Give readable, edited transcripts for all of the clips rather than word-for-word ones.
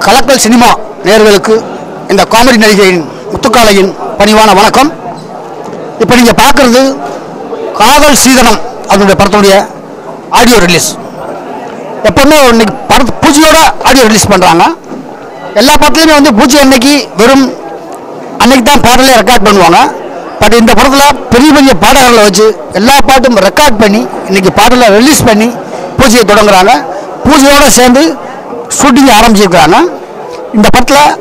கலக்கல் cinema நேயர்களுக்கு இந்த comedy நடிகையின் முத்துக்காளையின் பணிவான வணக்கம். இப்போ நீங்கள் பார்க்குறது காதல் சீதனம் அதனுடைய படத்துடைய ஆடியோ ரிலீஸ். எப்போவுமே இன்னைக்கு படத்து பூஜையோட ஆடியோ ரிலீஸ் பண்ணுறாங்க. எல்லா படத்துலையுமே வந்து பூஜை அன்னைக்கு வெறும் அன்னைக்கு தான் பாடலே ரெக்கார்ட் பண்ணுவாங்க. பட் இந்த படத்தில் பெரிய பெரிய பாடல்களை வச்சு எல்லா பாட்டும் ரெக்கார்ட் பண்ணி இன்றைக்கி பாடலை ரிலீஸ் பண்ணி பூஜையை தொடங்குறாங்க. பூஜையோடு சேர்ந்து ஷூட்டிங் ஆரம்பிச்சிருக்கிறாங்க. இந்த படத்தில்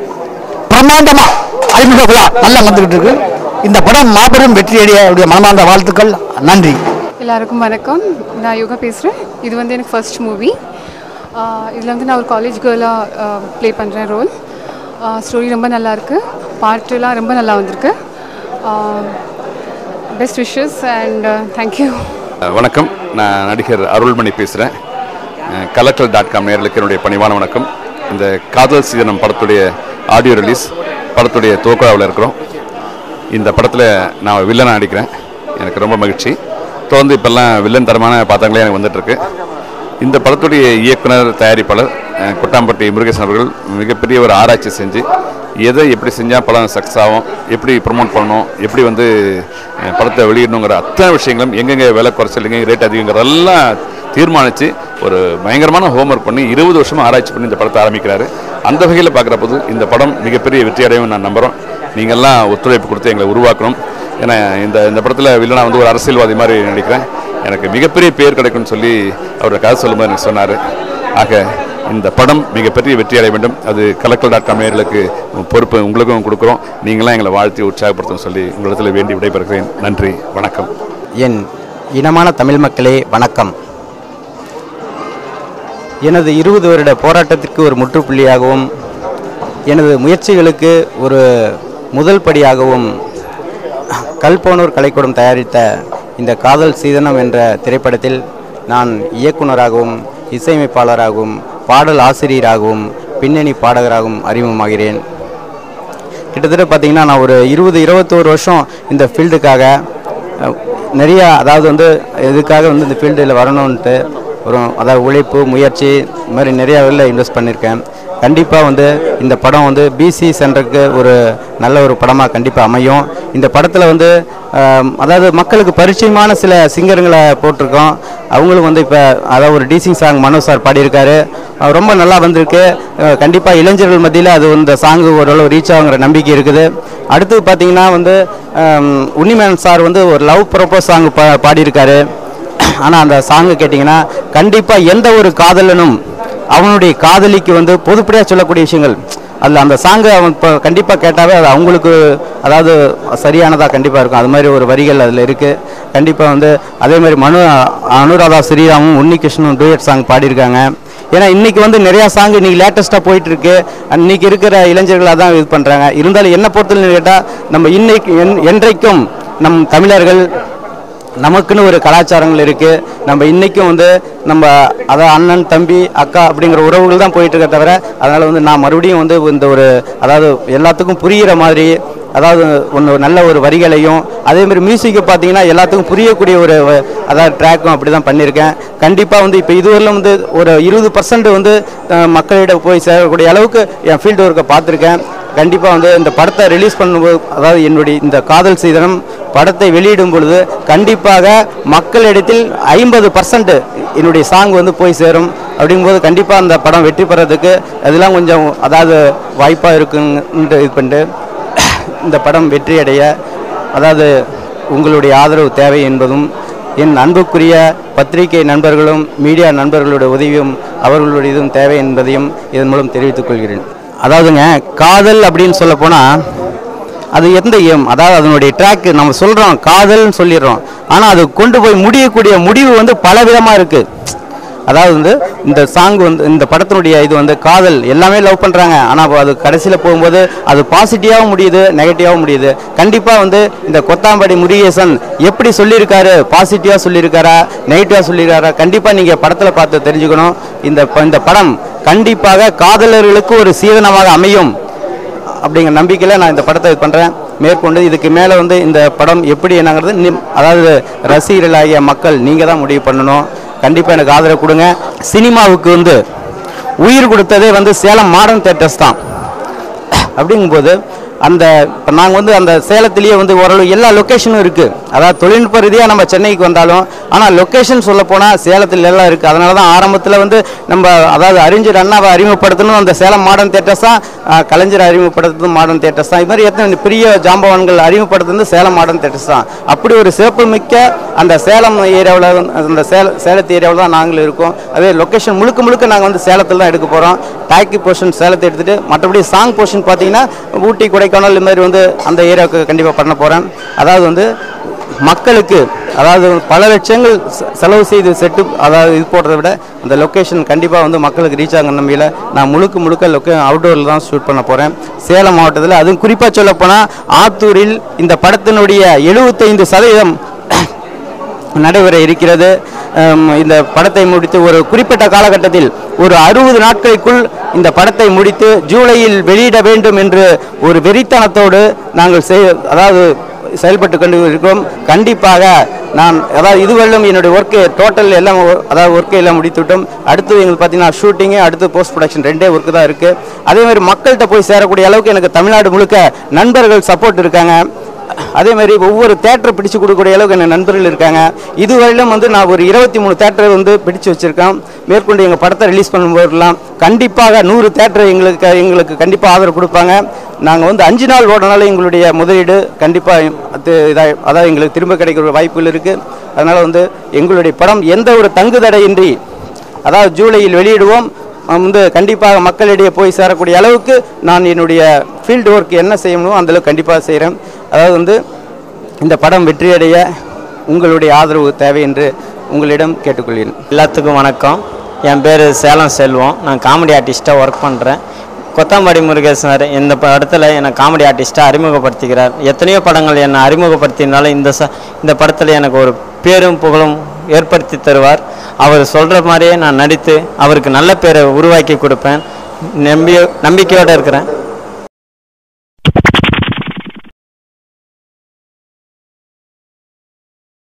பிரம்மாண்டமாக அறிமுக விழா நல்லா வந்துக்கிட்டு இருக்கு. இந்த படம் மாபெரும் வெற்றியடைய மனமார்ந்த வாழ்த்துக்கள். நன்றி. எல்லாருக்கும் வணக்கம். நான் யோகா பேசுகிறேன். இது வந்து எனக்கு ஃபர்ஸ்ட் மூவி. இதில் வந்து நான் ஒரு காலேஜ் கேர்ளாக ப்ளே பண்ணுறேன் ரோல். ஸ்டோரி ரொம்ப நல்லாயிருக்கு, பாட்டுலாம் ரொம்ப நல்லா வந்திருக்கு. Best wishes and thank you. வணக்கம், நான் நடிகர் அருள்மணி பேசுகிறேன். கலக்கல்.com நேயர்களுக்கு என்னுடைய பணிவான வணக்கம். இந்த காதல் சீதனம் படத்துடைய ஆடியோ ரிலீஸ் படத்துடைய துவக்கவில் இருக்கிறோம். இந்த படத்தில் நான் வில்லனாக நடிக்கிறேன். எனக்கு ரொம்ப மகிழ்ச்சி. தொடர்ந்து இப்போல்லாம் வில்லன் தரமான பாத்திரங்களே எனக்கு வந்துட்டுருக்கு. இந்த படத்துடைய இயக்குனர் தயாரிப்பாளர் கொட்டாம்பட்டி முருகேசன் அவர்கள் மிகப்பெரிய ஒரு ஆராய்ச்சி செஞ்சு எதை எப்படி செஞ்சால் படம் சக்ஸஸ் ஆகும், எப்படி ப்ரமோட் பண்ணணும், எப்படி வந்து படத்தை வெளியிடணுங்கிற அத்தனை விஷயங்களும் எங்கெங்கே விலை குறைச்சல் எங்கெங்கே ரேட் அதிகங்கிறதெல்லாம் தீர்மானித்து ஒரு பயங்கரமான ஹோம்ஒர்க் பண்ணி 20 வருஷமாக ஆராய்ச்சி பண்ணி இந்த படத்தை ஆரம்பிக்கிறாரு. அந்த வகையில் பார்க்குற போது இந்த படம் மிகப்பெரிய வெற்றி அடையும் நான் நம்புகிறோம். நீங்கள்லாம் ஒத்துழைப்பு கொடுத்து எங்களை உருவாக்கணும். ஏன்னா இந்த படத்தில் வில்லனா வந்து ஒரு அரசியல்வாதி மாதிரி நடிக்கிறேன். எனக்கு மிகப்பெரிய பேர் கிடைக்கும்னு சொல்லி அவரோட கதை சொல்லும்போது எனக்கு சொன்னார். ஆக இந்த படம் மிகப்பெரிய வெற்றி அடைய வேண்டும். அது கலக்கல்.com நேயர்களுக்கு பொறுப்பு உங்களுக்கும் கொடுக்குறோம். நீங்களாம் எங்களை வாழ்த்தி உற்சாகப்படுத்தணும் சொல்லி உங்களிடத்தில் வேண்டி விடைபெறுகிறேன். நன்றி, வணக்கம். என் இனமான தமிழ் மக்களே வணக்கம். எனது 20 வருட போராட்டத்திற்கு ஒரு முற்றுப்புள்ளியாகவும் எனது முயற்சிகளுக்கு ஒரு முதல் படியாகவும் கல்போனூர் கலைக்கூடம் தயாரித்த இந்த காதல் சீதனம் என்ற திரைப்படத்தில் நான் இயக்குனராகவும் இசையமைப்பாளராகவும் பாடல் ஆசிரியராகவும் பின்னணி பாடகராகவும் அறிமுகமாகிறேன். கிட்டத்தட்ட பார்த்திங்கன்னா நான் ஒரு 20-21 வருஷம் இந்த ஃபீல்டுக்காக நிறையா இதுக்காக இந்த ஃபீல்டில் வரணுன்ட்டு அதாவது உழைப்பு முயற்சி இது மாதிரி நிறையா வேலை இன்வெஸ்ட் பண்ணியிருக்கேன். கண்டிப்பாக இந்த படம் பிசி சென்டருக்கு ஒரு நல்ல ஒரு படமாக கண்டிப்பாக அமையும். இந்த படத்தில் அதாவது மக்களுக்கு பரிச்சயமான சில சிங்கருங்களை போட்டிருக்கோம். அவங்களும் இப்போ அதாவது ஒரு டீசிங் சாங் மனோஜ் சார் பாடியிருக்காரு, ரொம்ப நல்லா வந்திருக்கு. கண்டிப்பாக இளைஞர்கள் மத்தியில் அது இந்த சாங்கு ஓரளவு ரீச் ஆகுங்கிற நம்பிக்கை இருக்குது. அடுத்து பார்த்திங்கன்னா உன்னிமேனன் சார் ஒரு லவ் ப்ரப்போஸ் சாங் பாடியிருக்காரு. ஆனால் அந்த சாங்கு கேட்டிங்கன்னா கண்டிப்பாக எந்த ஒரு காதலனும் அவனுடைய காதலிக்கு பொதுப்படியாக சொல்லக்கூடிய விஷயங்கள் அதில் அந்த சாங்கை அவன் இப்போ கண்டிப்பாக கேட்டாவே அது அவங்களுக்கு அதாவது சரியானதாக கண்டிப்பாக இருக்கும். அது மாதிரி ஒரு வரிகள் அதில் இருக்குது. கண்டிப்பாக அதே மாதிரி அனுராதா ஸ்ரீராமும் உன்னிகிருஷ்ணனும் டூயட் சாங் பாடியிருக்காங்க. ஏன்னா இன்றைக்கி நிறையா சாங் இன்றைக்கி லேட்டஸ்ட்டாக போயிட்டுருக்கு. இன்றைக்கி இருக்கிற இளைஞர்களாக தான் இது பண்ணுறாங்க. இருந்தாலும் என்ன பொறுத்தவரை கேட்டால் நம்ம என்றைக்கும் நம் தமிழர்கள் நமக்குன்னு ஒரு கலாச்சாரங்கள் இருக்குது. நம்ம இன்றைக்கும் நம்ம அதாவது அண்ணன் தம்பி அக்கா அப்படிங்கிற உறவுகள் தான் போயிட்டுருக்க தவிர அதனால் நான் மறுபடியும் இந்த ஒரு அதாவது எல்லாத்துக்கும் புரிகிற மாதிரி அதாவது நல்ல ஒரு வரிகளையும் அதேமாதிரி மியூசிக்கை பார்த்தீங்கன்னா எல்லாத்துக்கும் புரியக்கூடிய ஒரு அதாவது ட்ராக்கும் அப்படி தான் பண்ணியிருக்கேன். கண்டிப்பாக இப்போ இதுவரையிலும் ஒரு 20% மக்களிடம் போய் சேரக்கூடிய அளவுக்கு என் ஃபீல்டு ஒர்க்கை பார்த்துருக்கேன். கண்டிப்பாக இந்த படத்தை ரிலீஸ் பண்ணும்போது அதாவது என்னுடைய இந்த காதல் சீதனம் படத்தை வெளியிடும் பொழுது கண்டிப்பாக மக்களிடத்தில் 50% என்னுடைய சாங் போய் சேரும். அப்படிங்கும்போது கண்டிப்பாக அந்த படம் வெற்றி பெறதுக்கு அதெல்லாம் கொஞ்சம் அதாவது வாய்ப்பாக இருக்குன்ட்டு இது பண்ணிட்டு இந்த படம் வெற்றி அடைய அதாவது உங்களுடைய ஆதரவு தேவை என்பதும் என் அன்புக்குரிய பத்திரிகை நண்பர்களும் மீடியா நண்பர்களுடைய உதவியும் அவர்களுடைய இதுவும் தேவை என்பதையும் இதன் மூலம் தெரிவித்துக் கொள்கிறேன். அதாவதுங்க காதல் அப்படின்னு சொல்ல போனால் அது அதாவது அதனுடைய ட்ராக்கு நம்ம சொல்கிறோம் காதல்னு சொல்லிடுறோம். ஆனால் அது கொண்டு போய் முடியக்கூடிய முடிவு பல விதமாக இருக்குது. அதாவது இந்த சாங் இந்த படத்தினுடைய இது காதல் எல்லாமே லவ் பண்ணுறாங்க. ஆனால் அது கடைசியில் போகும்போது அது பாசிட்டிவாகவும் முடியுது நெகட்டிவாகவும் முடியுது. கண்டிப்பாக இந்த கொத்தாம்பட்டி முருகேசன் எப்படி சொல்லியிருக்காரு, பாசிட்டிவாக சொல்லியிருக்காரா நெகட்டிவாக சொல்லியிருக்காரா கண்டிப்பாக நீங்கள் படத்தில் பார்த்து தெரிஞ்சுக்கணும். இந்த படம் கண்டிப்பாக காதலர்களுக்கு ஒரு சீதனமாக அமையும் அப்படிங்கிற நம்பிக்கையில் நான் இந்த படத்தை இது பண்ணுறேன். மேற்கொண்டு இதுக்கு மேலே இந்த படம் எப்படி என்னங்கிறது அதாவது ரசிகர்களாகிய மக்கள் நீங்கள் தான் முடிவு பண்ணணும். கண்டிப்பாக எனக்கு ஆதரவு கொடுங்க. சினிமாவுக்கு உயிர் கொடுத்ததே வந்து சேலம் மாடர்ன் தியேட்டர்ஸ் தான். அப்படிங்கும்போது அந்த இப்போ நாங்கள் வந்து அந்த சேலத்திலேயே வந்து ஓரளவு எல்லா லொக்கேஷனும் இருக்குது. அதாவது தொழில்நுட்ப ரீதியாக நம்ம சென்னைக்கு வந்தாலும் ஆனால் லொக்கேஷன் சொல்லப்போனால் சேலத்தில் எல்லாம் இருக்குது. அதனால தான் ஆரம்பத்தில் வந்து நம்ம அதாவது அறிஞர் அண்ணாவை அறிமுகப்படுத்தணும் அந்த சேலம் மாடர்ன் தியேட்டர்ஸ் தான், கலைஞர் அறிமுகப்படுத்துறது மாடர்ன் தியேட்டர்ஸ் தான். இது மாதிரி எத்தனை பெரிய ஜாம்பவான்கள் அறிமுகப்படுத்துறது சேலம் மாடர்ன் தியேட்டர்ஸ் தான். அப்படி ஒரு சிறப்பு மிக்க அந்த சேலம் ஏரியாவில் அந்த சேலத்து ஏரியாவில் தான் நாங்கள் இருக்கோம். அதே லொக்கேஷன் முழுக்க நாங்கள் வந்து சேலத்தில் தான் எடுக்க போகிறோம். டாக்கி போர்ஷன் சேலத்தை எடுத்துகிட்டு மற்றபடி சாங் போர்ஷன் பார்த்தீங்கன்னா ஊட்டி கொடைக்கானல் இது மாதிரி வந்து அந்த ஏரியாவுக்கு கண்டிப்பாக பண்ண போகிறேன். அதாவது வந்து மக்களுக்கு அதாவது பல லட்சங்கள் செலவு செய்து செட்டு அதாவது இது போடுறதை விட அந்த லொக்கேஷன் கண்டிப்பாக வந்து மக்களுக்கு ரீச் ஆகிற நம்பியில் நான் முழுக்க அவுட்டோரில் தான் ஷூட் பண்ண போகிறேன் சேலம் மாவட்டத்தில். அதுவும் குறிப்பாக சொல்லப்போனால் ஆத்தூரில் இந்த படத்தினுடைய 75% நடைபெற இருக்கிறது. இந்த படத்தை முடித்து ஒரு குறிப்பிட்ட காலகட்டத்தில் ஒரு 60 நாட்களுக்குள் இந்த படத்தை முடித்து ஜூலையில் வெளியிட வேண்டும் என்று ஒரு வெறித்தனத்தோடு நாங்கள் அதாவது செயல்பட்டு கொண்டு இருக்கிறோம். கண்டிப்பாக நான் அதாவது இதுவரையிலும் என்னுடைய ஒர்க்கு டோட்டல் எல்லாம் அதாவது ஒர்க்கை எல்லாம் முடித்துவிட்டோம். அடுத்து எங்களுக்கு பார்த்தீங்கன்னா ஷூட்டிங்கு அடுத்து போஸ்ட் ப்ரொடக்ஷன் 2 ஒர்க்கு தான் இருக்குது. அதேமாதிரி மக்கள்கிட்ட போய் சேரக்கூடிய அளவுக்கு எனக்கு தமிழ்நாடு முழுக்க நண்பர்கள் சப்போர்ட் இருக்காங்க. அதே மாதிரி ஒவ்வொரு தேட்டரை பிடிச்சு கொடுக்கக்கூடிய அளவுக்கு என் நண்பர்கள் இருக்காங்க. இதுவரையிலும் வந்து நான் ஒரு 23 தேட்டரை வந்து பிடிச்சு வச்சுருக்கேன். மேற்கொண்டு எங்கள் படத்தை ரிலீஸ் பண்ணும்போதெல்லாம் கண்டிப்பாக 100 தேட்டரை எங்களுக்கு கண்டிப்பாக ஆதரவு கொடுப்பாங்க. நாங்கள் வந்து 5 நாள் ஓடனால எங்களுடைய முதலீடு கண்டிப்பாக அதாவது எங்களுக்கு திரும்ப கிடைக்கிற வாய்ப்புகள் இருக்குது. அதனால் வந்து எங்களுடைய படம் எந்த ஒரு தங்குதடையின்றி அதாவது ஜூலையில் வெளியிடுவோம். வந்து கண்டிப்பாக மக்களிடையே போய் சேரக்கூடிய அளவுக்கு நான் என்னுடைய ஃபீல்டு ஒர்க் என்ன செய்யணும் அந்தளவுக்கு கண்டிப்பாக செய்கிறேன். அதாவது வந்து இந்த படம் வெற்றியடைய உங்களுடைய ஆதரவு தேவை என்று உங்களிடம் கேட்டுக்கொள்கிறேன். எல்லாத்துக்கும் வணக்கம். என் பேர் சேலம் செல்வம். நான் காமெடி ஆர்டிஸ்ட்டாக ஒர்க் பண்ணுறேன். கொத்தம்பாடி முருகேசன் இந்த படத்தில் என்னை காமெடி ஆர்டிஸ்ட்டாக அறிமுகப்படுத்திக்கிறார். எத்தனையோ படங்கள் என்னை அறிமுகப்படுத்தினாலும் இந்த படத்தில் எனக்கு ஒரு பேரும் புகழும் ஏற்படுத்தி தருவார். அவர் சொல்கிற மாதிரியே நான் நடித்து அவருக்கு நல்ல பேரை உருவாக்கி கொடுப்பேன். நம்பிக்கையோடு இருக்கிறேன்.